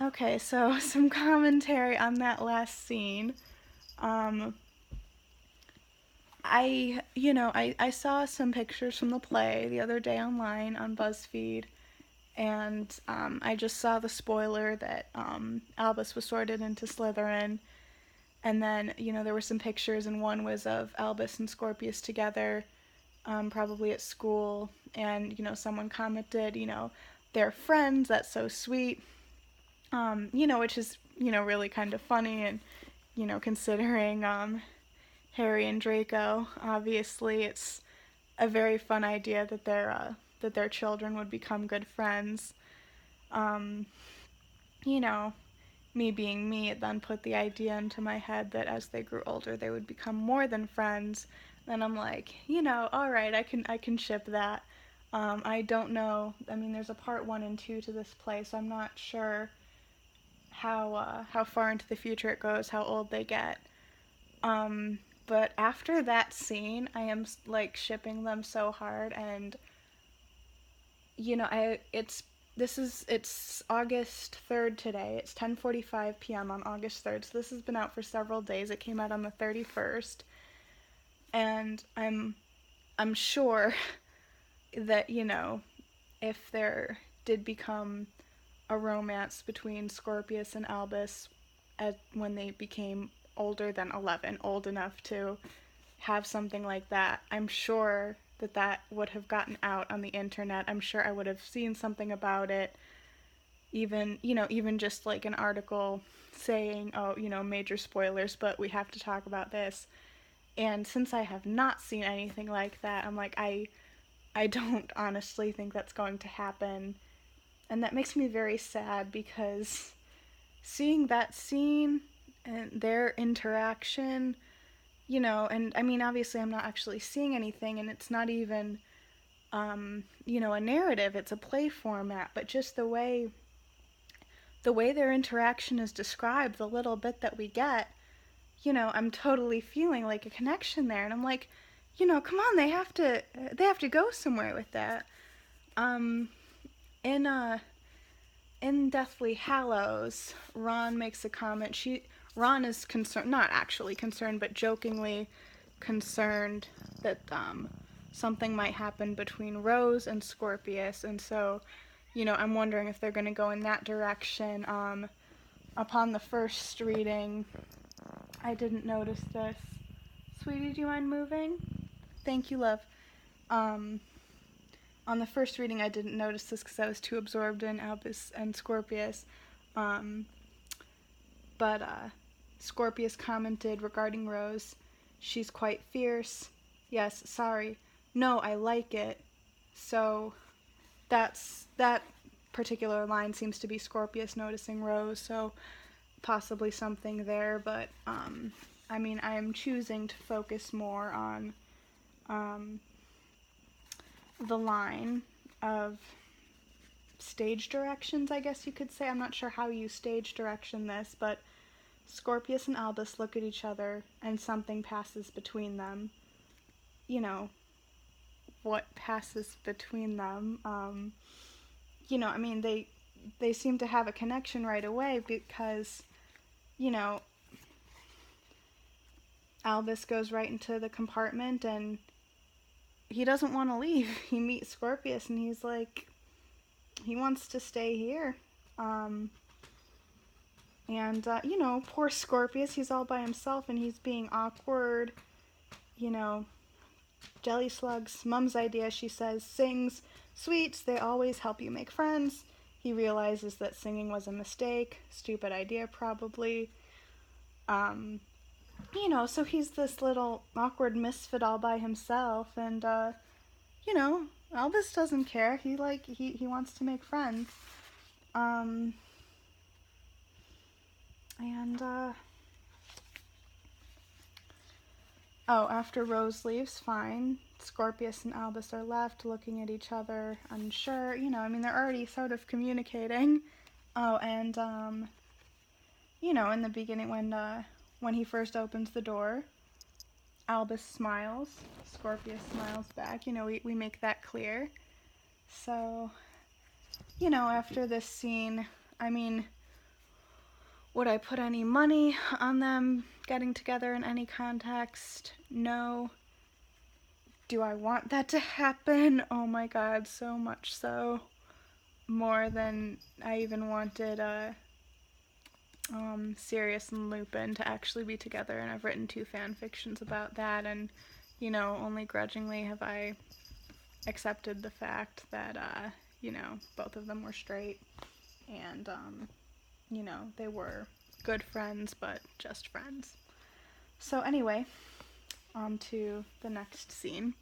Okay, so some commentary on that last scene. Um, I saw some pictures from the play the other day online on BuzzFeed, and I just saw the spoiler that Albus was sorted into Slytherin, and then there were some pictures, and one was of Albus and Scorpius together, probably at school, and someone commented, they're friends, that's so sweet, which is really kind of funny, and considering Harry and Draco, obviously it's a very fun idea that their children would become good friends. Um, you know, Me being me, it then put the idea into my head that as they grew older, they would become more than friends. Then I'm like, all right, I can ship that. I don't know. I mean, there's a part 1 and 2 to this play, so I'm not sure how far into the future it goes, how old they get. But after that scene, I am like shipping them so hard, and I it's August 3rd today. It's 10:45 p.m. on August 3rd. So this has been out for several days. It came out on the 31st, and I'm sure that if there did become a romance between Scorpius and Albus when they became older than 11, old enough to have something like that, I'm sure that that would have gotten out on the internet. I'm sure I would have seen something about it, even just like an article saying, oh, major spoilers, but we have to talk about this. And since I have not seen anything like that, I'm like, I don't honestly think that's going to happen. And that makes me very sad because seeing that scene and their interaction, and I mean, obviously, I'm not actually seeing anything, and it's not even, a narrative, it's a play format, but just the way their interaction is described, the little bit that we get, I'm totally feeling like a connection there, and I'm like, come on, they have to go somewhere with that. Um, in in Deathly Hallows, Ron makes a comment. Ron is concerned, not actually concerned, but jokingly concerned that something might happen between Rose and Scorpius, and so, I'm wondering if they're going to go in that direction. Upon the first reading, I didn't notice this. Sweetie, do you mind moving? Thank you, love. Um, on the first reading, I didn't notice this because I was too absorbed in Albus and Scorpius. Um, but Scorpius commented regarding Rose, she's quite fierce. Yes, sorry. No, I like it. So that particular line seems to be Scorpius noticing Rose, so possibly something there, but I mean, I am choosing to focus more on um, the line of stage directions, I guess you could say. I'm not sure how you stage direction this, but Scorpius and Albus look at each other and something passes between them. You know, what passes between them? I mean, they seem to have a connection right away because, you know, Albus goes right into the compartment and he doesn't want to leave. He meets Scorpius and he's like, he wants to stay here. Um, and poor Scorpius, he's all by himself and he's being awkward. You know, Jelly Slug's mom's idea, she says, sings sweets, they always help you make friends. He realizes that singing was a mistake, stupid idea probably. Um, so he's this little awkward misfit all by himself, and you know, Elvis doesn't care. He wants to make friends. Um, and oh, after Rose leaves, fine. Scorpius and Albus are left looking at each other, unsure. I mean, they're already sort of communicating. Oh, and in the beginning when he first opens the door, Albus smiles. Scorpius smiles back. We make that clear. So, after this scene, I mean, Would I put any money on them getting together in any context? No. Do I want that to happen? Oh my god, so much so. More than I even wanted Sirius and Lupin to actually be together, and I've written 2 fan fictions about that, and, you know, only grudgingly have I accepted the fact that, you know, both of them were straight, and, you know, they were good friends, but just friends. So anyway, on to the next scene.